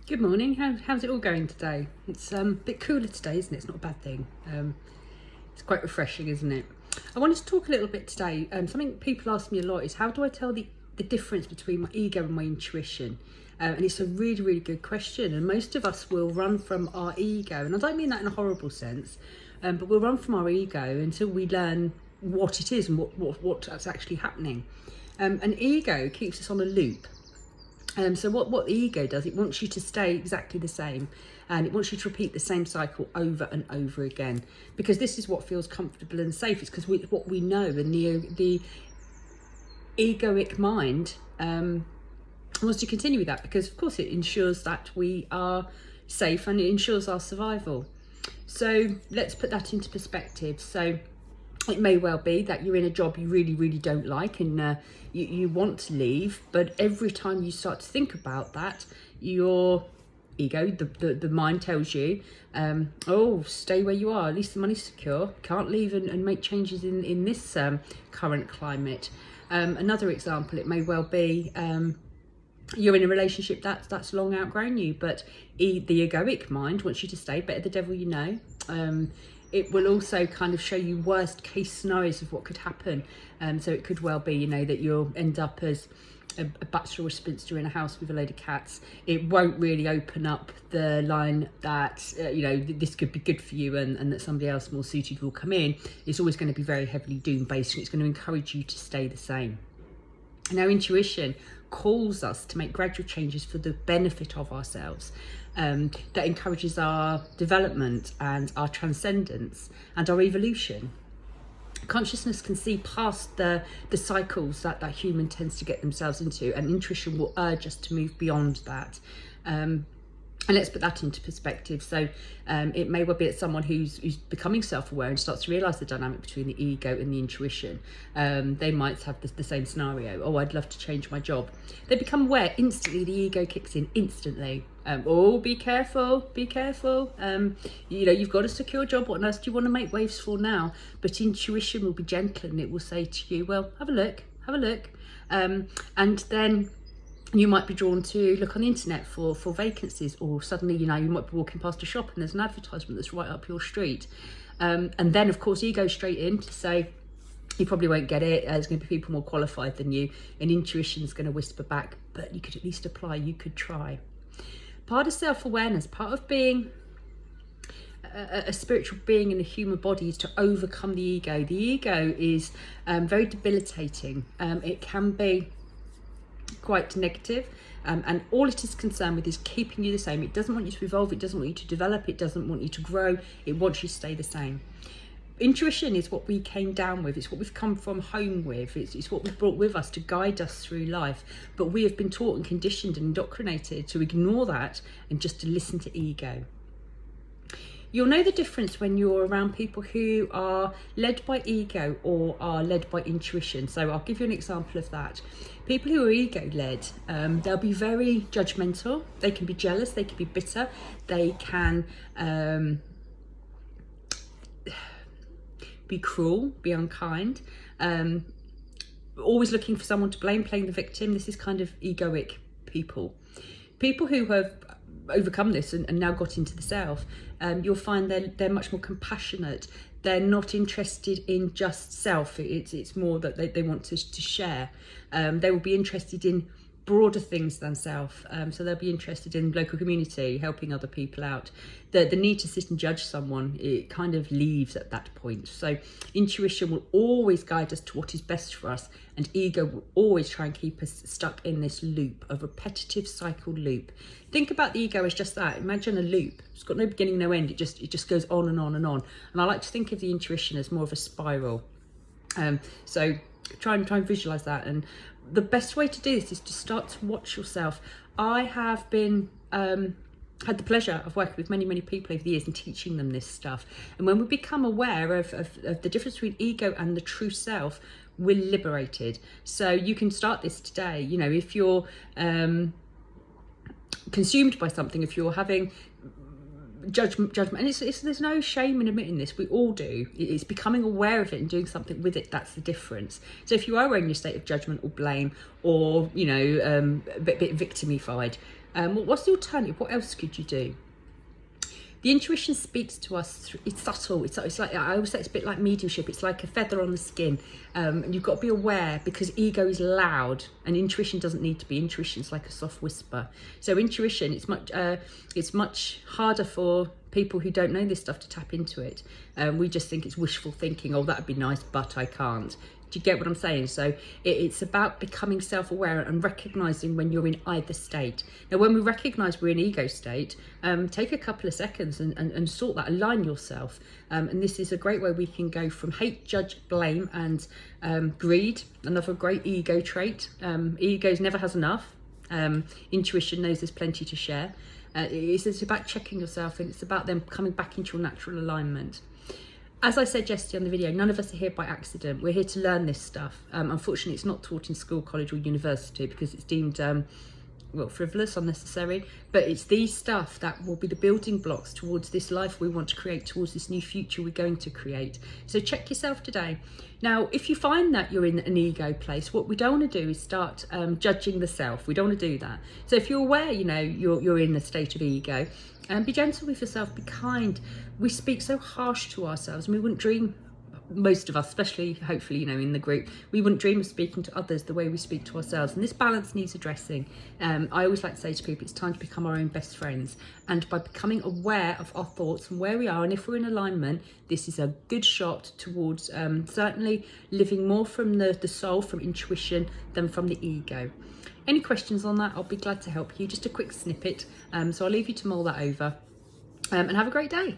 Good morning. How's it all going today? It's a bit cooler today, isn't it? It's not a bad thing. It's quite refreshing, isn't it? I wanted to talk a little bit today. Something people ask me a lot is how do I tell the difference between my ego and my intuition? And it's a really, really good question. And most of us will run from our ego. And I don't mean that in a horrible sense, but we'll run from our ego until we learn what it is and what's actually happening. An ego keeps us on a loop. So what the ego does, it wants you to stay exactly the same, and it wants you to repeat the same cycle over and over again, because this is what feels comfortable and safe. It's because what we know, and the egoic mind wants to continue with that, because of course it ensures that we are safe and it ensures our survival. So let's put that into perspective. So it may well be that you're in a job you really, really don't like, and you want to leave, but every time you start to think about that, your ego, the mind tells you, oh, stay where you are, at least the money's secure, can't leave and make changes in this current climate. Another example, it may well be you're in a relationship that's long outgrown you, but the egoic mind wants you to stay, better the devil you know. It will also kind of show you worst case scenarios of what could happen. So it could well be, that you'll end up as a bachelor or spinster in a house with a load of cats. It won't really open up the line that, this could be good for you and that somebody else more suited will come in. It's always going to be very heavily doom based, and it's going to encourage you to stay the same. Now, intuition calls us to make gradual changes for the benefit of ourselves. That encourages our development and our transcendence and our evolution. Consciousness can see past the cycles that human tends to get themselves into, and intuition will urge us to move beyond that. And let's put that into perspective. So it may well be that someone who's becoming self-aware and starts to realise the dynamic between the ego and the intuition, they might have the same scenario. Oh, I'd love to change my job. They become aware instantly, the ego kicks in instantly. Be careful, be careful. You've got a secure job. What on earth do you want to make waves for now? But intuition will be gentle, and it will say to you, well, have a look. And then you might be drawn to look on the internet for vacancies, or suddenly, you might be walking past a shop and there's an advertisement that's right up your street. And then, of course, you go straight in to say, you probably won't get it. There's going to be people more qualified than you. And intuition's going to whisper back, but you could at least apply, you could try. Part of self-awareness, part of being a spiritual being in a human body, is to overcome the ego. The ego is very debilitating. It can be quite negative, and all it is concerned with is keeping you the same. It doesn't want you to evolve, it doesn't want you to develop, it doesn't want you to grow, it wants you to stay the same. Intuition is what we came down with, it's what we've come from home with, it's what we've brought with us to guide us through life, but we have been taught and conditioned and indoctrinated to ignore that and just to listen to ego. You'll know the difference when you're around people who are led by ego or are led by intuition. So I'll give you an example of that. People who are ego-led, they'll be very judgmental. They can be jealous, they can be bitter, they can be cruel, be unkind, always looking for someone to blame, playing the victim. This is kind of egoic people. People who have overcome this and now got into the self, you'll find they're much more compassionate. They're not interested in just self. It's more that they want to share. They will be interested in broader things than self. So they'll be interested in local community, helping other people out. The need to sit and judge someone, it kind of leaves at that point. So intuition will always guide us to what is best for us, and ego will always try and keep us stuck in this loop, a repetitive cycle loop. Think about the ego as just that. Imagine a loop. It's got no beginning, no end. It just goes on and on and on. And I like to think of the intuition as more of a spiral. So try and visualize that. And the best way to do this is to start to watch yourself. I have been had the pleasure of working with many people over the years and teaching them this stuff. And when we become aware of the difference between ego and the true self, we're liberated. So you can start this today. If you're consumed by something, if you're having judgment, and there's no shame in admitting this. We all do. It's becoming aware of it and doing something with it that's the difference. So if you are in your state of judgment or blame, or a bit victimified, what's the alternative? What else could you do? The intuition speaks to us. It's subtle. It's like, I always say, it's a bit like mediumship. It's like a feather on the skin. And you've got to be aware, because ego is loud and intuition doesn't need to be. Intuition is like a soft whisper. So intuition, it's much harder for people who don't know this stuff to tap into it. We just think it's wishful thinking. Oh, that'd be nice, but I can't. Do you get what I'm saying? So it's about becoming self-aware and recognizing when you're in either state. Now, when we recognize we're in ego state, take a couple of seconds and sort that, align yourself. And this is a great way we can go from hate, judge, blame, and greed, another great ego trait. Ego never has enough. Intuition knows there's plenty to share. It's about checking yourself, and it's about them coming back into your natural alignment. As I said yesterday on the video, none of us are here by accident. We're here to learn this stuff. Unfortunately, it's not taught in school, college or university because it's deemed, frivolous, unnecessary. But it's these stuff that will be the building blocks towards this life we want to create, towards this new future we're going to create. So check yourself today. Now, if you find that you're in an ego place, what we don't want to do is start judging the self. We don't want to do that. So if you're aware, you're in a state of ego, be gentle with yourself, be kind. We speak so harsh to ourselves, and we wouldn't dream, most of us, especially hopefully, in the group, we wouldn't dream of speaking to others the way we speak to ourselves. And this balance needs addressing. I always like to say to people, it's time to become our own best friends. And by becoming aware of our thoughts and where we are, and if we're in alignment, this is a good shot towards certainly living more from the soul, from intuition, than from the ego. Any questions on that, I'll be glad to help you. Just a quick snippet. So I'll leave you to mull that over, and have a great day.